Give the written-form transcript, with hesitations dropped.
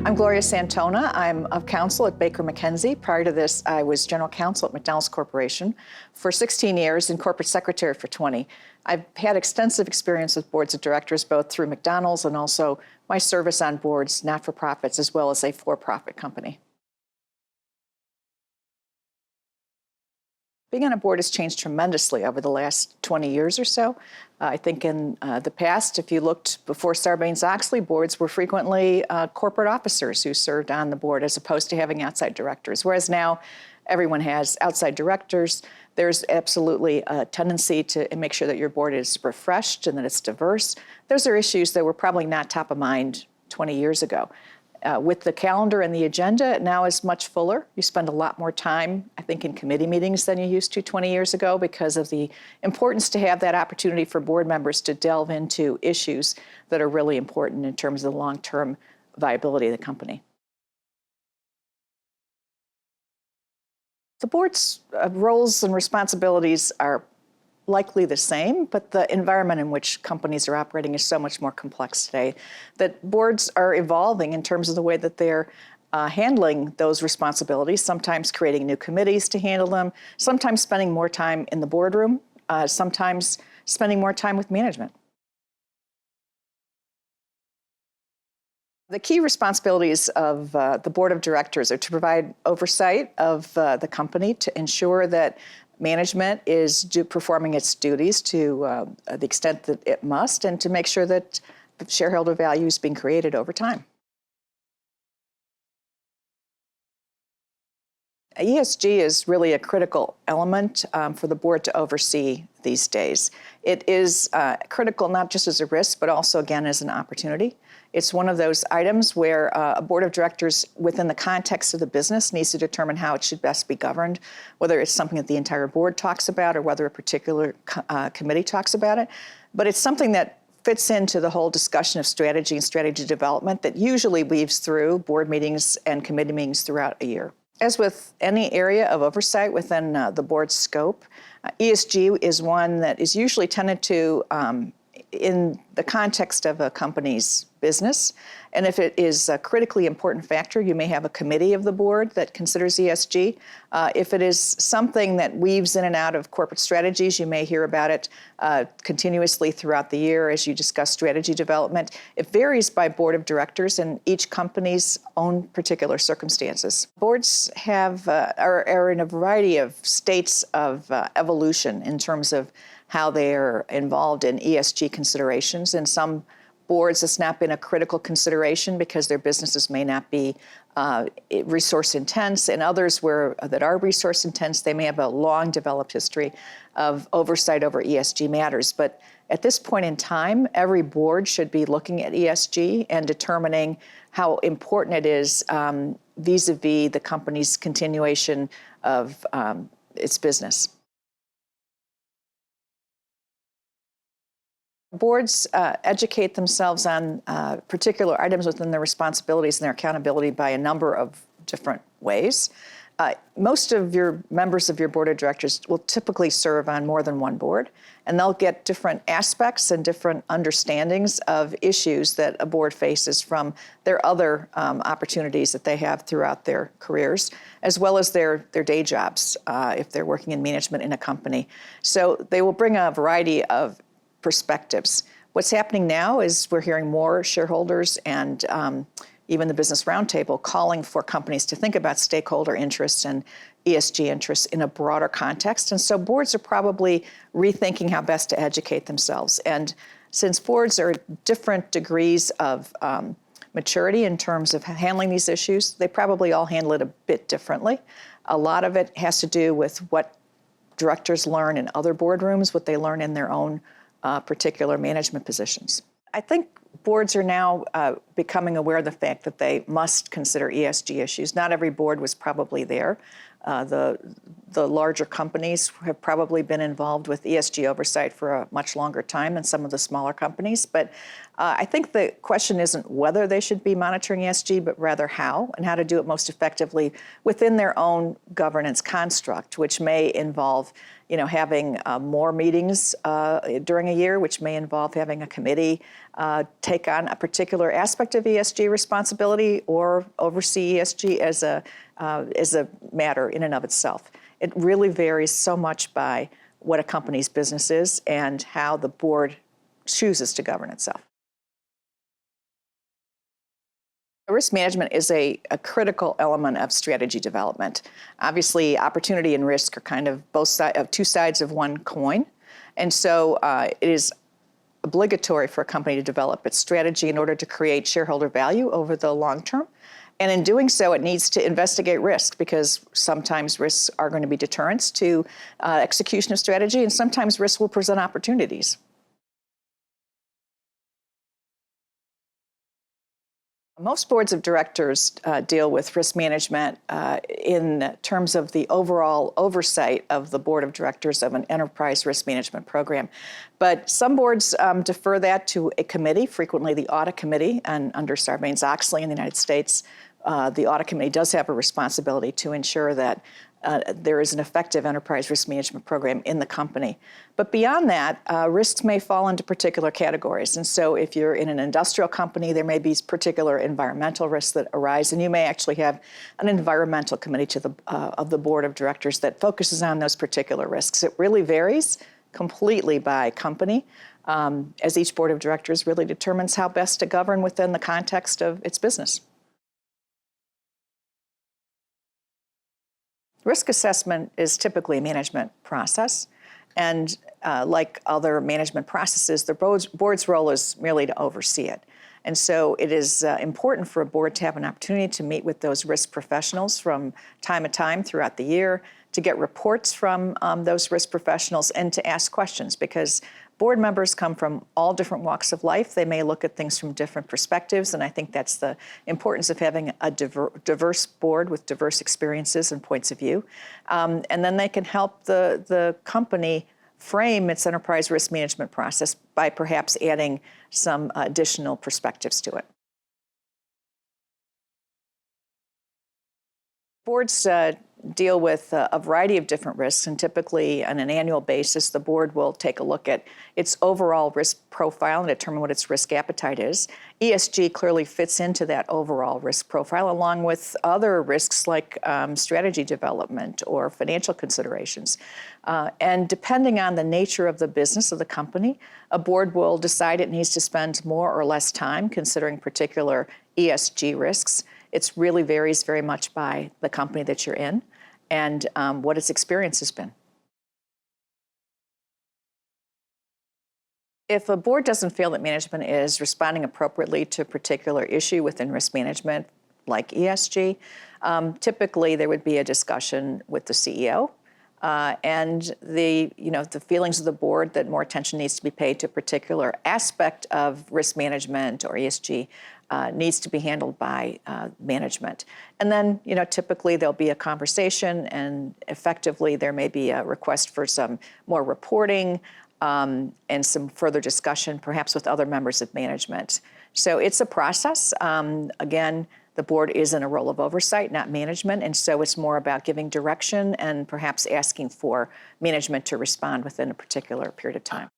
I'm Gloria Santona. I'm of Counsel at Baker McKenzie. Prior to this, I was General Counsel at McDonald's Corporation for 16 years and Corporate Secretary for 20. I've had extensive experience with boards of directors, both through McDonald's and also my service on boards, not-for-profits, as well as a for-profit company. Being on a board has changed tremendously over the last 20 years or so. I think in the past, if you looked before Sarbanes-Oxley, boards were frequently corporate officers who served on the board as opposed to having outside directors, whereas now everyone has outside directors. There's absolutely a tendency to make sure that your board is refreshed and that it's diverse. Those are issues that were probably not top of mind 20 years ago. With the calendar and the agenda, it now is much fuller. You spend a lot more time, I think, in committee meetings than you used to 20 years ago because of the importance to have that opportunity for board members to delve into issues that are really important in terms of the long-term viability of the company. The board's roles and responsibilities are likely the same, but the environment in which companies are operating is so much more complex today that boards are evolving in terms of the way that they're handling those responsibilities, sometimes creating new committees to handle them, sometimes spending more time in the boardroom, sometimes spending more time with management. The key responsibilities of the board of directors are to provide oversight of the company to ensure that management is performing its duties to the extent that it must, and to make sure that shareholder value is being created over time. ESG is really a critical element for the board to oversee these days. It is critical not just as a risk, but also, again, as an opportunity. It's one of those items where a board of directors, within the context of the business, needs to determine how it should best be governed, whether it's something that the entire board talks about or whether a particular committee talks about it. But it's something that fits into the whole discussion of strategy and strategy development that usually weaves through board meetings and committee meetings throughout a year. As with any area of oversight within the board's scope, ESG is one that is usually tended to in the context of a company's business. And if it is a critically important factor, you may have a committee of the board that considers ESG. If it is something that weaves in and out of corporate strategies, you may hear about it continuously throughout the year as you discuss strategy development. It varies by board of directors and each company's own particular circumstances. Boards are in a variety of states of evolution in terms of how they are involved in ESG considerations. In some boards, it's not been a critical consideration because their businesses may not be resource intense. In others that are resource intense, they may have a long developed history of oversight over ESG matters. But at this point in time, every board should be looking at ESG and determining how important it is vis-a-vis the company's continuation of its business. Boards educate themselves on particular items within their responsibilities and their accountability by a number of different ways. Most of your members of your board of directors will typically serve on more than one board, and they'll get different aspects and different understandings of issues that a board faces from their other opportunities that they have throughout their careers, as well as their day jobs if they're working in management in a company. So they will bring a variety of perspectives. What's happening now is we're hearing more shareholders and even the Business Roundtable calling for companies to think about stakeholder interests and ESG interests in a broader context. And so boards are probably rethinking how best to educate themselves. And since boards are different degrees of maturity in terms of handling these issues, they probably all handle it a bit differently. A lot of it has to do with what directors learn in other boardrooms, what they learn in their own particular management positions. I think boards are now becoming aware of the fact that they must consider ESG issues. Not every board was probably there The larger companies have probably been involved with ESG oversight for a much longer time than some of the smaller companies. But I think the question isn't whether they should be monitoring ESG, but rather how, and how to do it most effectively within their own governance construct, which may involve having more meetings during a year, which may involve having a committee take on a particular aspect of ESG responsibility or oversee ESG as a matter in and of itself. It really varies so much by what a company's business is and how the board chooses to govern itself. Risk management is a critical element of strategy development. Obviously, opportunity and risk are kind of two sides of one coin. And so it is obligatory for a company to develop its strategy in order to create shareholder value over the long term. And in doing so, it needs to investigate risk, because sometimes risks are going to be deterrents to execution of strategy, and sometimes risks will present opportunities. Most boards of directors deal with risk management in terms of the overall oversight of the board of directors of an enterprise risk management program. But some boards defer that to a committee, frequently the audit committee, and under Sarbanes-Oxley in the United States, the audit committee does have a responsibility to ensure that there is an effective enterprise risk management program in the company. But beyond that, risks may fall into particular categories. And so if you're in an industrial company, there may be particular environmental risks that arise, and you may actually have an environmental committee of the board of directors that focuses on those particular risks. It really varies completely by company, as each board of directors really determines how best to govern within the context of its business. Risk assessment is typically a management process, and like other management processes, the board's role is merely to oversee it. And so it is important for a board to have an opportunity to meet with those risk professionals from time to time throughout the year, to get reports from those risk professionals, and to ask questions, because board members come from all different walks of life. They may look at things from different perspectives, and I think that's the importance of having a diverse board with diverse experiences and points of view. And then they can help the company frame its enterprise risk management process by perhaps adding some additional perspectives to it. Boards deal with a variety of different risks, and typically on an annual basis, the board will take a look at its overall risk profile and determine what its risk appetite is. ESG clearly fits into that overall risk profile, along with other risks like strategy development or financial considerations. And depending on the nature of the business of the company, a board will decide it needs to spend more or less time considering particular ESG risks. It really varies very much by the company that you're in and what its experience has been. If a board doesn't feel that management is responding appropriately to a particular issue within risk management, like ESG, typically there would be a discussion with the CEO and the feelings of the board that more attention needs to be paid to a particular aspect of risk management or ESG needs to be handled by management. And then, typically there'll be a conversation, and effectively there may be a request for some more reporting and some further discussion, perhaps with other members of management. So it's a process. Again, the board is in a role of oversight, not management, and so it's more about giving direction and perhaps asking for management to respond within a particular period of time.